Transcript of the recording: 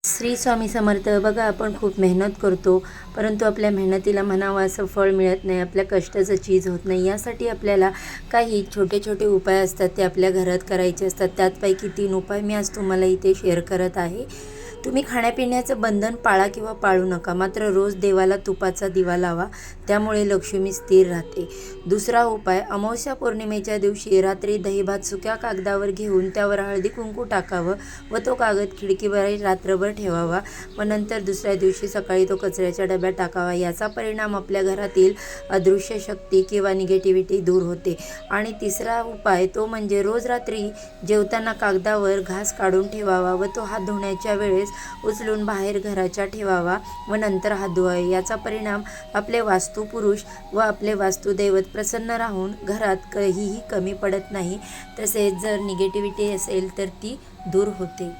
श्री स्वामी समर्थ. बघा, आपण खूप मेहनत करतो, परंतु आपल्या मेहनतीला म्हणावं असं फळ मिळत नाही, आपल्या कष्टाचं चीज होत नाही. यासाठी आपल्याला काही छोटे छोटे उपाय असतात, ते आपल्या घरात करायचे असतात. त्यापैकी 3 उपाय मी आज तुम्हाला इथे शेअर करत आहे. तुम्ही खाण्यापिण्याचं बंधन पाळा किंवा पाळू नका, मात्र रोज देवाला तुपाचा दिवा लावा, त्यामुळे लक्ष्मी स्थिर राहते. दुसरा उपाय, अमावस्या पौर्णिमेच्या दिवशी रात्री दहीभात सुक्या कागदावर घेऊन त्यावर हळदी कुंकू टाकावं व तो कागद खिडकीवर रात्रभर ठेवावा व नंतर दुसऱ्या दिवशी सकाळी तो कचऱ्याच्या डब्यात टाकावा. याचा परिणाम आपल्या घरातील अदृश्य शक्ती किंवा निगेटिव्हिटी दूर होते. आणि तिसरा उपाय तो म्हणजे रोज रात्री जेवताना कागदावर घास काढून ठेवावा व तो हात धुण्याच्या वेळेस उचलून बाहेर घराच्या ठेवावा व नंतर हात धुवावे. याचा परिणाम आपले वास्तुपुरुष व आपले वास्तुदैवत प्रसन्न राहून घरात काहीही कमी पडत नाही. तसेच जर निगेटिव्हिटी असेल तर ती दूर होते.